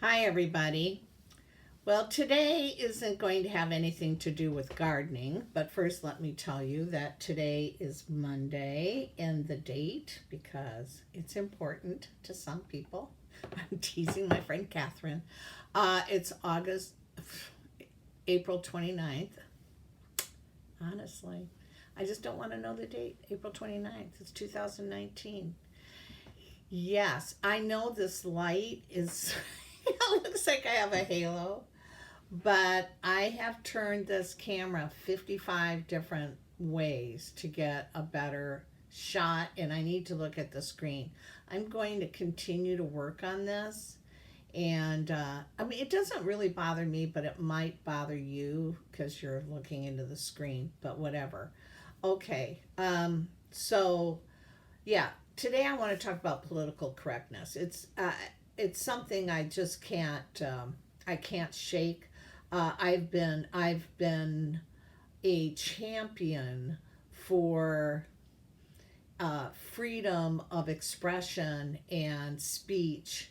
Hi, everybody. Well, today isn't going to have anything to do with gardening, but first let me tell you that today is Monday and the date because it's important to some people. I'm teasing my friend Catherine. It's April 29th. Honestly, I just don't want to know the date. April 29th. It's 2019. Yes, I know this light is, it looks like I have a halo, but I have turned this camera 55 different ways to get a better shot, and I need to look at the screen. I'm going to continue to work on this. And I mean, it doesn't really bother me, but it might bother you because you're looking into the screen, but whatever. Okay. So yeah, today I want to talk about political correctness. It's something I just I can't shake. I've been a champion for freedom of expression and speech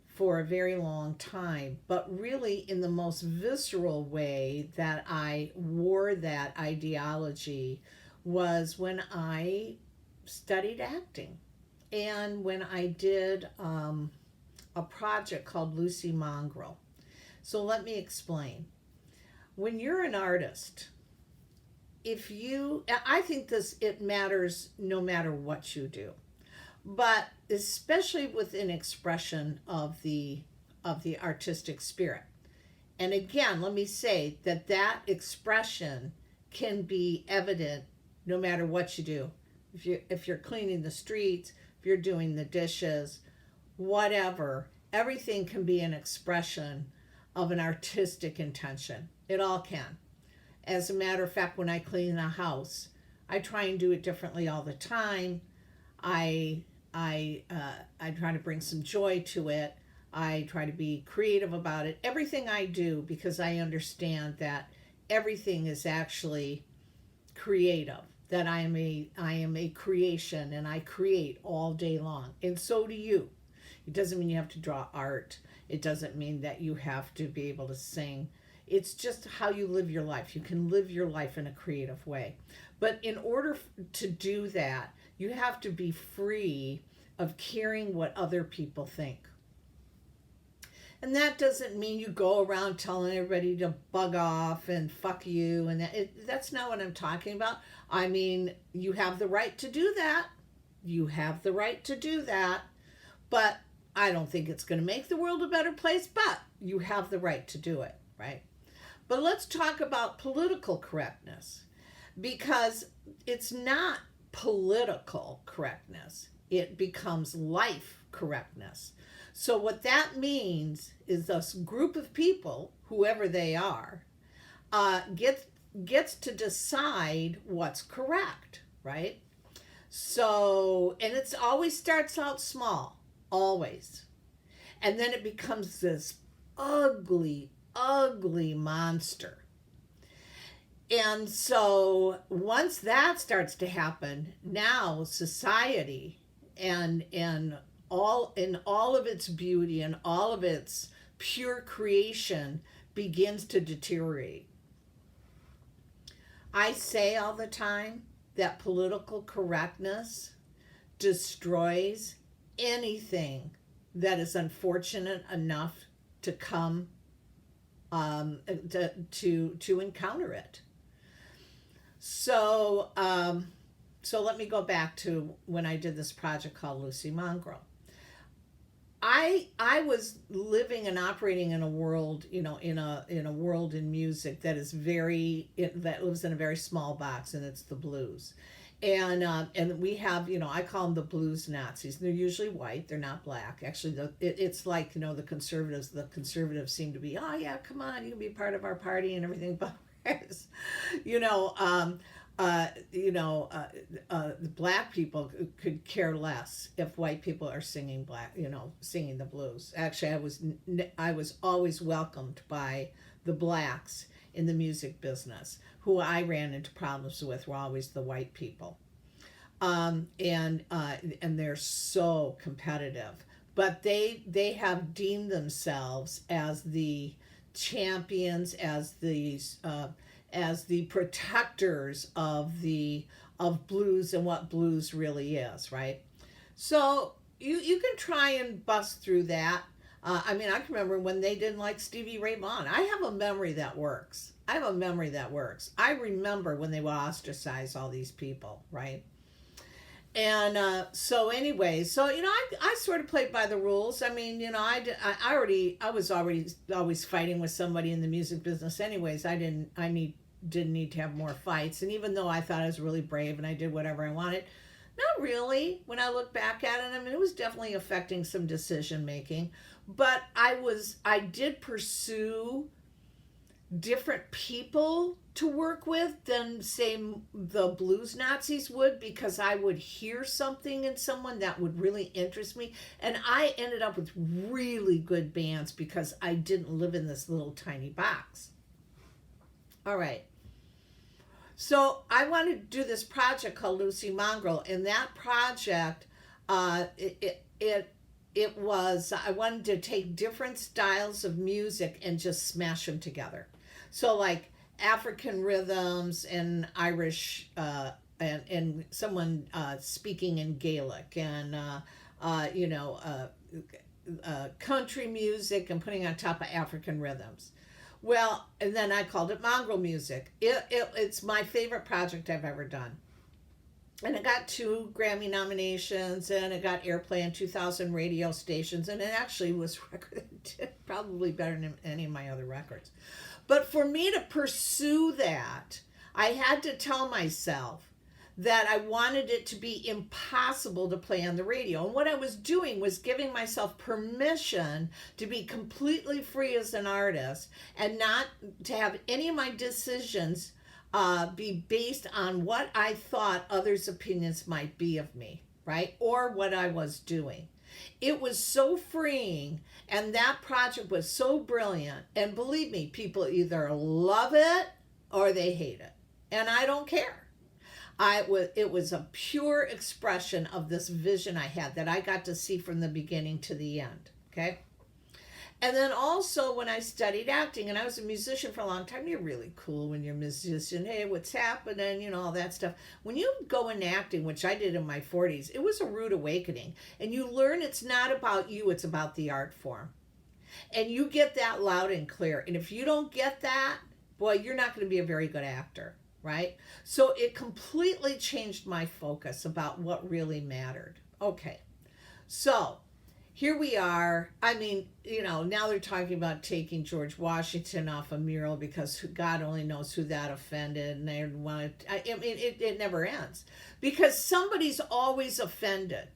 for a very long time, but really in the most visceral way that I wore that ideology was when I studied acting and when I did a project called Lucy Mongrel. So let me explain. When you're an artist, I think it matters no matter what you do, but especially with an expression of the artistic spirit. And again, let me say that expression can be evident no matter what you do. If you're cleaning the streets, if you're doing the dishes, whatever, everything can be an expression of an artistic intention. It all can. As a matter of fact, when I clean a house, I try and do it differently all the time. I I try to bring some joy to it. I try to be creative about it. Everything I do, because I understand that everything is actually creative. That I am a creation, and I create all day long, and so do you. It doesn't mean you have to draw art. It doesn't mean that you have to be able to sing. It's just how you live your life. You can live your life in a creative way. But in order to do that, you have to be free of caring what other people think. And that doesn't mean you go around telling everybody to bug off and fuck you. And that's not what I'm talking about. I mean, you have the right to do that. You have the right to do that. But I don't think it's going to make the world a better place, but you have the right to do it, right? But let's talk about political correctness, because it's not political correctness, it becomes life correctness. So, what that means is this group of people, whoever they are, gets to decide what's correct, right? So, and it's always starts out small, always. And then it becomes this ugly, ugly monster. And so once that starts to happen, now society and all of its beauty and all of its pure creation begins to deteriorate. I say all the time that political correctness destroys anything that is unfortunate enough to come to encounter it. So so let me go back to when I did this project called Lucy Mongrel. I was living and operating in a world, in a world in music that is that lives in a very small box, and it's the blues. And we have, I call them the blues Nazis. They're usually white. They're not black. Actually, it's like, the conservatives. The conservatives seem to be, oh yeah, come on, you can be part of our party and everything. But you know, um, the black people could care less if white people are singing singing the blues. Actually, I was always welcomed by the blacks in the music business. Who I ran into problems with were always the white people, and they're so competitive. but they have deemed themselves as the champions, as the protectors of blues and what blues really is, right? So you can try and bust through that. I mean, I can remember when they didn't like Stevie Ray Vaughan. I have a memory that works. I remember when they would ostracize all these people, right? And so anyway, so I sort of played by the rules. I mean, I was already always fighting with somebody in the music business anyways. Didn't need to have more fights. And even though I thought I was really brave and I did whatever I wanted, not really. When I look back at it, I mean, it was definitely affecting some decision making. But I did pursue different people to work with than, say, the blues Nazis would, because I would hear something in someone that would really interest me. And I ended up with really good bands because I didn't live in this little tiny box. All right. So I wanted to do this project called Lucy Mongrel, and that project, it was, I wanted to take different styles of music and just smash them together. So like African rhythms and Irish, and someone speaking in Gaelic, and country music, and putting on top of African rhythms. Well, and then I called it Mongrel music. It's my favorite project I've ever done. And it got 2 Grammy nominations, and it got airplay on 2,000 radio stations, and it actually was probably better than any of my other records. But for me to pursue that, I had to tell myself that I wanted it to be impossible to play on the radio. And what I was doing was giving myself permission to be completely free as an artist, and not to have any of my decisions be based on what I thought others' opinions might be of me, right? Or what I was doing. It was so freeing, and that project was so brilliant. And believe me, people either love it or they hate it. And I don't care. It was a pure expression of this vision I had that I got to see from the beginning to the end, okay? And then also when I studied acting, and I was a musician for a long time, you're really cool when you're a musician. Hey, what's happening? All that stuff. When you go into acting, which I did in my 40s, it was a rude awakening. And you learn it's not about you, it's about the art form. And you get that loud and clear. And if you don't get that, boy, you're not going to be a very good actor, right? So it completely changed my focus about what really mattered. Okay, so here we are. I mean, now they're talking about taking George Washington off a mural because God only knows who that offended. And they want to, I mean, it never ends because somebody's always offended.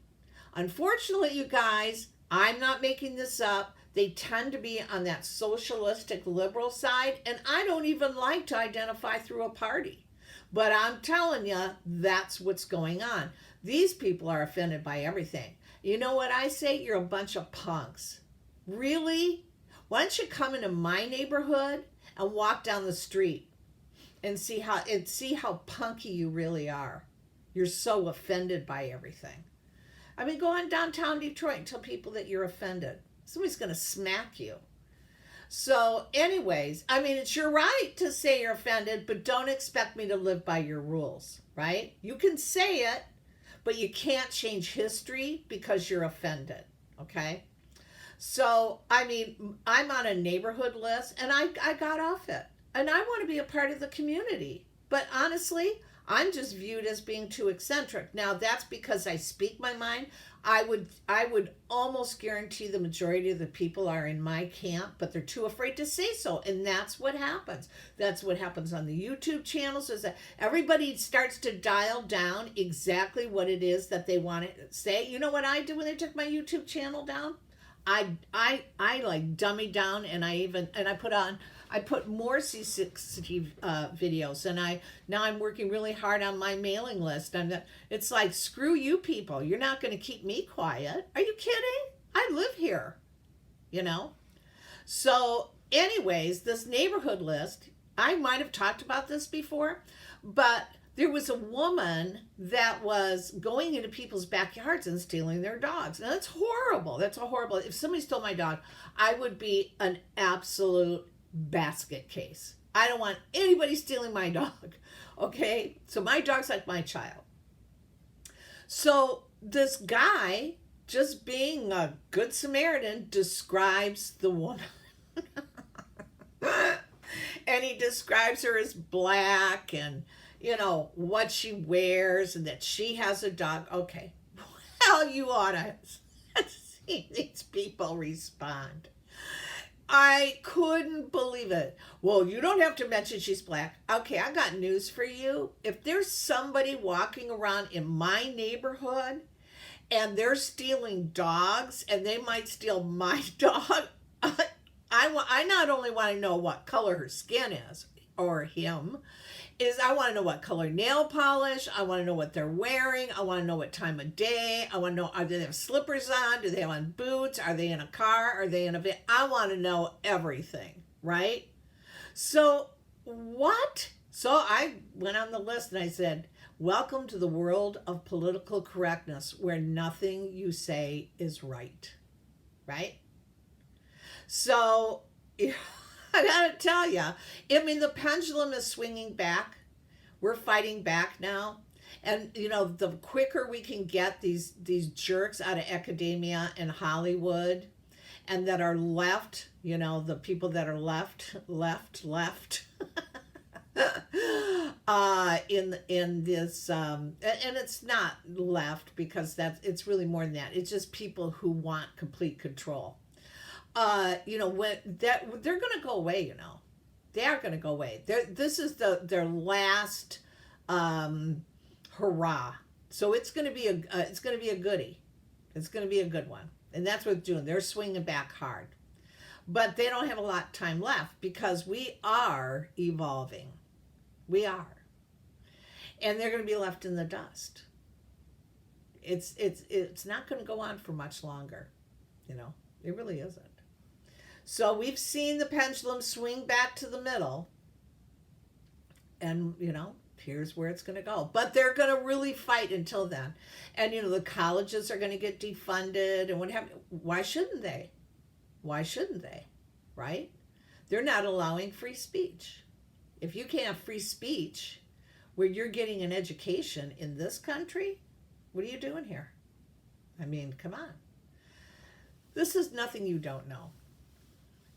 Unfortunately, you guys, I'm not making this up. They tend to be on that socialistic liberal side. And I don't even like to identify through a party. But I'm telling you, that's what's going on. These people are offended by everything. You know what I say? You're a bunch of punks. Really? Why don't you come into my neighborhood and walk down the street and see how punky you really are? You're so offended by everything. I mean, go on downtown Detroit and tell people that you're offended. Somebody's going to smack you. So anyways, I mean, it's your right to say you're offended, but don't expect me to live by your rules, right? You can say it, but you can't change history because you're offended, okay? So, I mean, I'm on a neighborhood list, and I got off it. And I want to be a part of the community. But honestly, I'm just viewed as being too eccentric. Now, that's because I speak my mind. I would almost guarantee the majority of the people are in my camp, but they're too afraid to say so. And that's what happens. That's what happens on the YouTube channels, is that everybody starts to dial down exactly what it is that they want to say. You know what I did when they took my YouTube channel down? I like dummy down, and I put more C60 videos, and now I'm working really hard on my mailing list. It's like, screw you people. You're not going to keep me quiet. Are you kidding? I live here, So anyways, this neighborhood list, I might have talked about this before, but there was a woman that was going into people's backyards and stealing their dogs. Now that's horrible. That's a horrible. If somebody stole my dog, I would be an absolute basket case. I don't want anybody stealing my dog. Okay? So my dog's like my child. So this guy, just being a good Samaritan, describes the woman. And he describes her as black and, what she wears and that she has a dog. Okay. Well, you ought to see these people respond. I couldn't believe it. Well, you don't have to mention she's black. Okay, I got news for you. If there's somebody walking around in my neighborhood and they're stealing dogs and they might steal my dog, I not only want to know what color her skin is, or him, I want to know what color nail polish, I want to know what they're wearing, I want to know what time of day, I want to know, do they have slippers on, do they have on boots, are they in a car, are they in a van? I want to know everything, right? So what? So I went on the list and I said, welcome to the world of political correctness where nothing you say is right, right? So I gotta tell you, the pendulum is swinging back. We're fighting back now. And, the quicker we can get these jerks out of academia and Hollywood and that are left, the people that are left, in this, and it's not left because it's really more than that. It's just people who want complete control. When they're going to go away, they are going to go away. This is their last hurrah. So it's going to be a goodie. It's going to be a good one, and that's what they're doing. They're swinging back hard, but they don't have a lot of time left because we are evolving. We are, and they're going to be left in the dust. It's not going to go on for much longer. It really isn't. So we've seen the pendulum swing back to the middle. And, here's where it's going to go. But they're going to really fight until then. And, the colleges are going to get defunded and what have you. Why shouldn't they? Why shouldn't they? Right? They're not allowing free speech. If you can't have free speech where you're getting an education in this country, what are you doing here? Come on. This is nothing you don't know.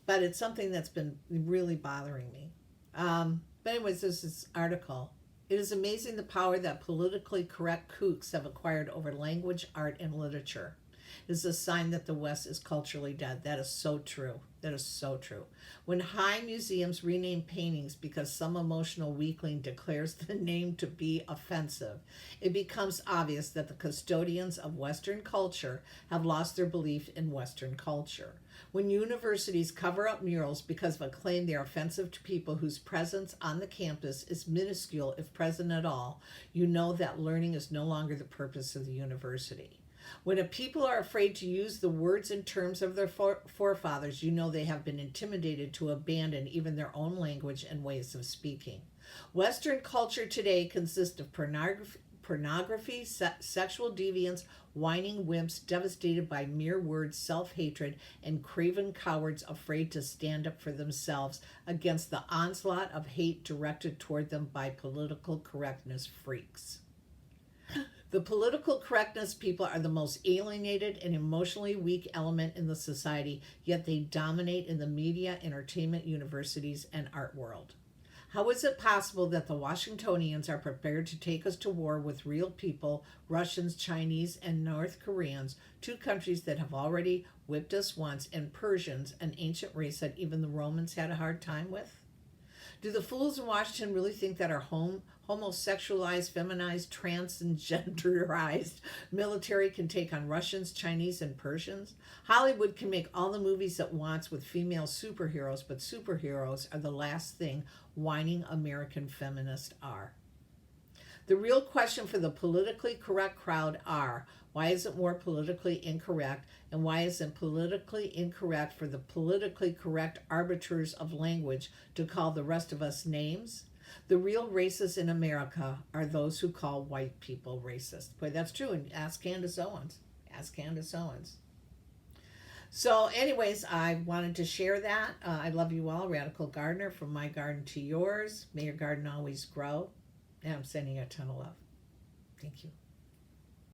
But it's something that's been really bothering me. But anyways, there's this article. It is amazing the power that politically correct kooks have acquired over language, art, and literature. It is a sign that the West is culturally dead. That is so true. That is so true. When high museums rename paintings because some emotional weakling declares the name to be offensive, it becomes obvious that the custodians of Western culture have lost their belief in Western culture. When universities cover up murals because of a claim they are offensive to people whose presence on the campus is minuscule, if present at all, you know that learning is no longer the purpose of the university. When a people are afraid to use the words and terms of their forefathers, you know they have been intimidated to abandon even their own language and ways of speaking. Western culture today consists of pornography, sexual deviance, whining wimps devastated by mere words, self-hatred, and craven cowards afraid to stand up for themselves against the onslaught of hate directed toward them by political correctness freaks. The political correctness people are the most alienated and emotionally weak element in the society, yet they dominate in the media, entertainment, universities, and art world. How is it possible that the Washingtonians are prepared to take us to war with real people, Russians, Chinese, and North Koreans, two countries that have already whipped us once, and Persians, an ancient race that even the Romans had a hard time with? Do the fools in Washington really think that our homosexualized, feminized, transgenderized military can take on Russians, Chinese, and Persians? Hollywood can make all the movies it wants with female superheroes, but superheroes are the last thing whining American feminists are. The real question for the politically correct crowd are, why isn't more politically incorrect, and why isn't politically incorrect for the politically correct arbiters of language to call the rest of us names? The real racists in America are those who call white people racist. Boy, that's true. And ask Candace Owens. Ask Candace Owens. So, anyways, I wanted to share that. I love you all. Radical Gardener, from my garden to yours. May your garden always grow. And I'm sending you a ton of love. Thank you.